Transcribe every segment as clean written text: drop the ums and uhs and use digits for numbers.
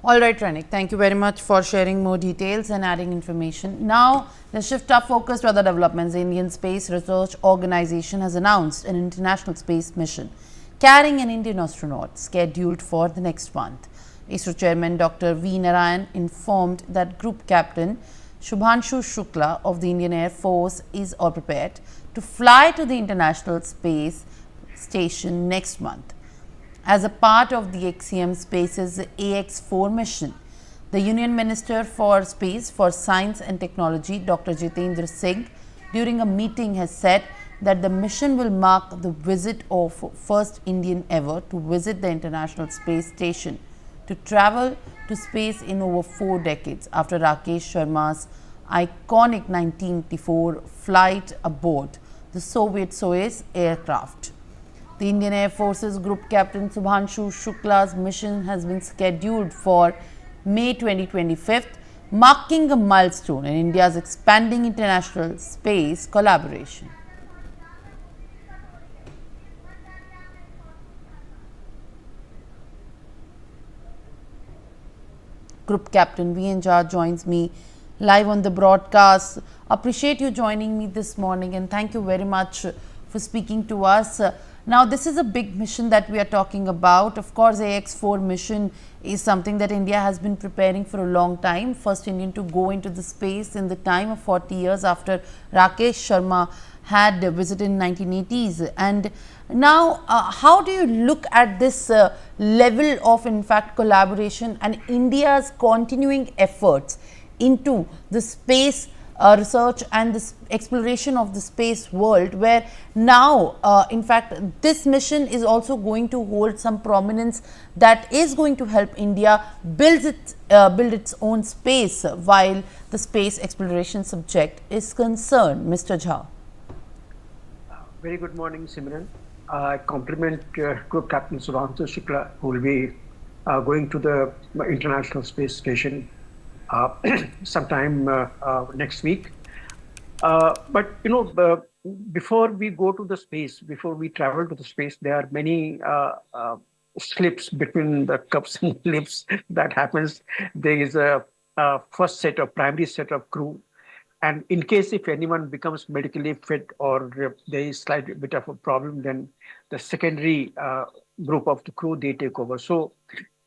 All right, Ranik, thank you very much for sharing more details and adding information. Now, let's shift our focus to other developments. The Indian Space Research Organization has announced an international space mission carrying an Indian astronaut scheduled for the next month. ISRO Chairman Dr. V. Narayan informed that Group Captain Shubhanshu Shukla of the Indian Air Force is all prepared to fly to the International Space Station next month. As a part of the Axiom Space's AX-4 mission, the Union Minister for Space for Science and Technology, Dr. Jitendra Singh, during a meeting has said that the mission will mark the visit of first Indian ever to visit the International Space Station, to travel to space in over 4 decades after Rakesh Sharma's iconic 1984 flight aboard the Soviet Soyuz aircraft. The Indian Air Force's Group Captain Shubhanshu Shukla's mission has been scheduled for May 2025, marking a milestone in India's expanding international space collaboration. Group Captain VNJ joins me live on the broadcast. Appreciate you joining me this morning and thank you very much for speaking to us. Now, this is a big mission that we are talking about. Of course, AX-4 mission is something that India has been preparing for a long time. First Indian to go into the space in the time of 40 years after Rakesh Sharma had visited in 1980s. And now, how do you look at this level of, in fact, collaboration and India's continuing efforts into the space research and the exploration of the space world, where now in fact this mission is also going to hold some prominence that is going to help India build its own space while the space exploration subject is concerned. Mr. Jha. Very good morning, Simran. I compliment Group Captain Shubhanshu Shukla, who will be going to the International Space Station sometime next week. But you know, before we go to the space, before we travel to the space, there are many slips between the cups and lips that happens. There is a first set of primary set of crew, and in case if anyone becomes medically fit or there is slight bit of a problem, then the secondary group of the crew, they take over. So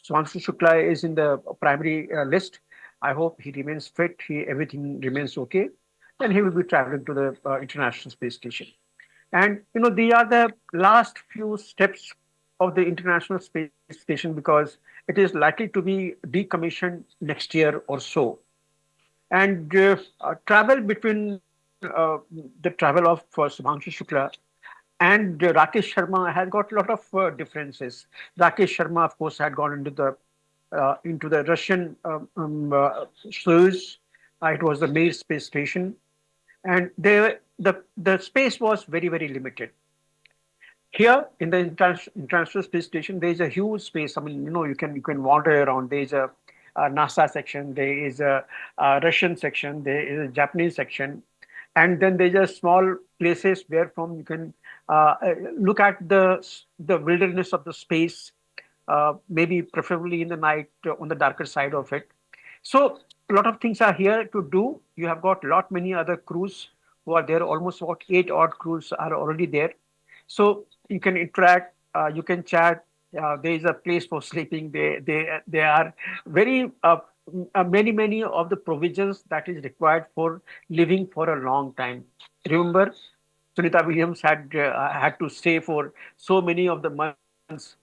Shubhanshu Shukla is in the primary list. I hope he remains fit, everything remains okay. Then he will be traveling to the International Space Station. And, you know, these are the last few steps of the International Space Station because it is likely to be decommissioned next year or so. And travel between the travel of Shubhanshu Shukla and Rakesh Sharma has got a lot of differences. Rakesh Sharma, of course, had gone into the Russian Soyuz. It was the Mir space station, and the space was very, very limited. Here in the International Space Station, there is a huge space. I mean, you know, you can wander around. There is a NASA section, there is a Russian section, there is a Japanese section, and then there's a small places where from you can look at the wilderness of the space. Maybe preferably in the night on the darker side of it. So a lot of things are here to do. You have got many other crews who are there. Almost about 8 odd crews are already there. So you can interact, you can chat. There is a place for sleeping. They are very many of the provisions that is required for living for a long time. Remember, Sunita Williams had to stay for so many of the months.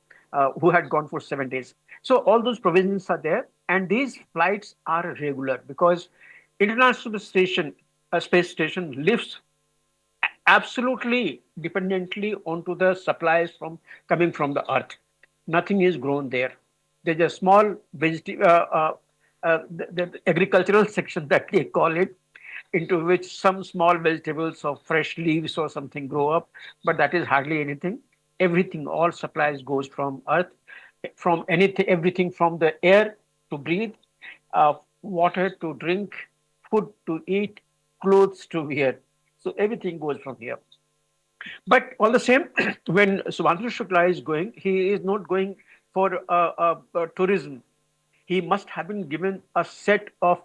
Who had gone for 7 days. So all those provisions are there, and these flights are regular because International Space Station lives absolutely dependently onto the supplies coming from the Earth. Nothing is grown there. There's a small the agricultural section that they call it, into which some small vegetables or fresh leaves or something grow up, but that is hardly anything. Everything, all supplies goes from Earth, from everything from the air to breathe, water to drink, food to eat, clothes to wear. So everything goes from here. But all the same, when Shubhanshu Shukla is going, he is not going for tourism. he must have been given a set of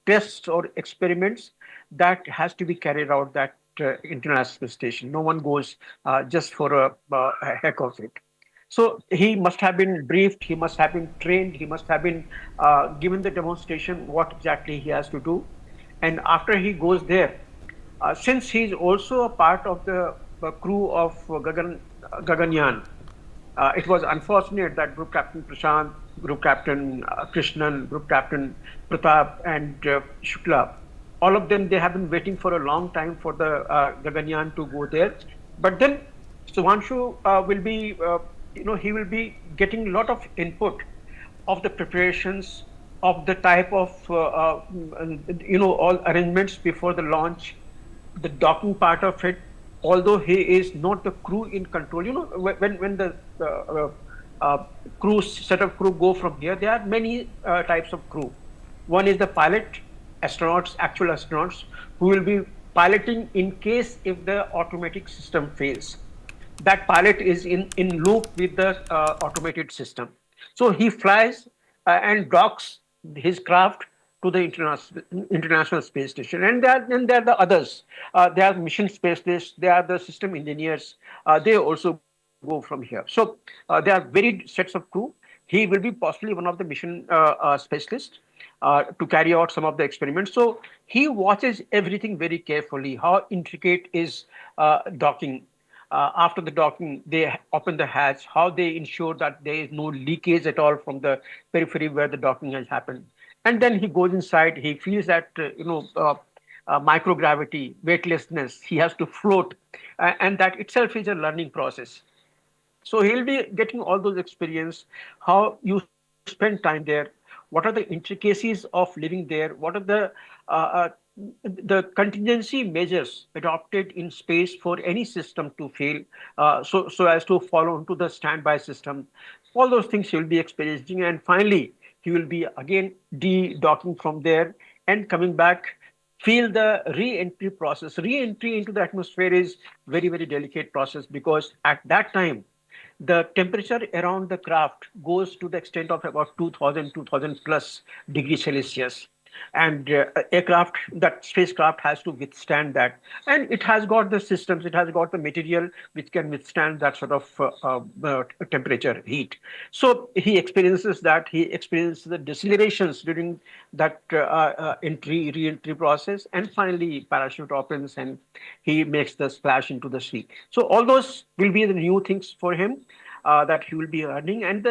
tests or experiments that has to be carried out that International Space Station. No one goes just for a heck of it. So he must have been briefed, he must have been trained, he must have been given the demonstration what exactly he has to do. And after he goes there, since he's also a part of the crew of Gaganyaan, it was unfortunate that Group Captain Prashant, Group Captain Krishnan, Group Captain Pratap, and Shukla, all of them, they have been waiting for a long time for the Gaganyaan to go there. But then Subhanshu will be, he will be getting a lot of input of the preparations of the type of, all arrangements before the launch, the docking part of it, although he is not the crew in control. When the crew set of crew go from here, there are many types of crew. One is the pilot, astronauts, actual astronauts, who will be piloting in case if the automatic system fails. That pilot is in loop with the automated system. So he flies and docks his craft to the International Space Station. And there are the others. They are mission specialists, they are the system engineers. They also go from here. So there are varied sets of crew. He will be possibly one of the mission specialists to carry out some of the experiments. So he watches everything very carefully, how intricate is docking. After the docking, they open the hatch, how they ensure that there is no leakage at all from the periphery where the docking has happened. And then he goes inside, he feels that, microgravity, weightlessness, he has to float. And that itself is a learning process. So he'll be getting all those experience, how you spend time there, what are the intricacies of living there, what are the contingency measures adopted in space for any system to fail, so as to follow into the standby system. All those things he will be experiencing, and finally he will be again de-docking from there and coming back. Feel the re-entry process. Re-entry into the atmosphere is very, very delicate process, because at that time the temperature around the craft goes to the extent of about 2000 plus degrees Celsius. And that spacecraft has to withstand that. And it has got the systems, it has got the material which can withstand that sort of temperature, heat. So he experiences that, he experiences the decelerations during that re-entry process. And finally, parachute opens and he makes the splash into the sea. So all those will be the new things for him that he will be learning. And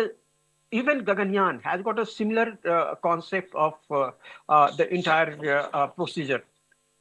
even Gaganyaan has got a similar concept of the entire procedure.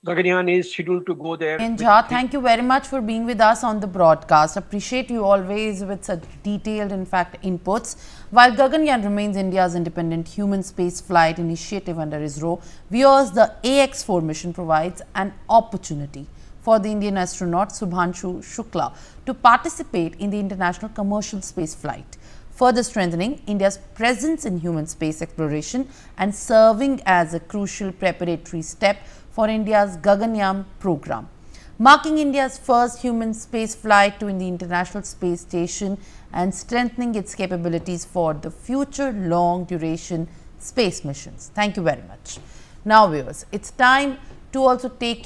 Gaganyaan is scheduled to go there. And Jha, thank you very much for being with us on the broadcast. Appreciate you always with such detailed, in fact, inputs. While Gaganyaan remains India's independent human space flight initiative under ISRO, viewers, the AX-4 mission provides an opportunity for the Indian astronaut Shubhanshu Shukla to participate in the international commercial space flight, further strengthening India's presence in human space exploration and serving as a crucial preparatory step for India's Gaganyaan program, marking India's first human space flight to the International Space Station and strengthening its capabilities for the future long-duration space missions. Thank you very much. Now, viewers, it's time to also take you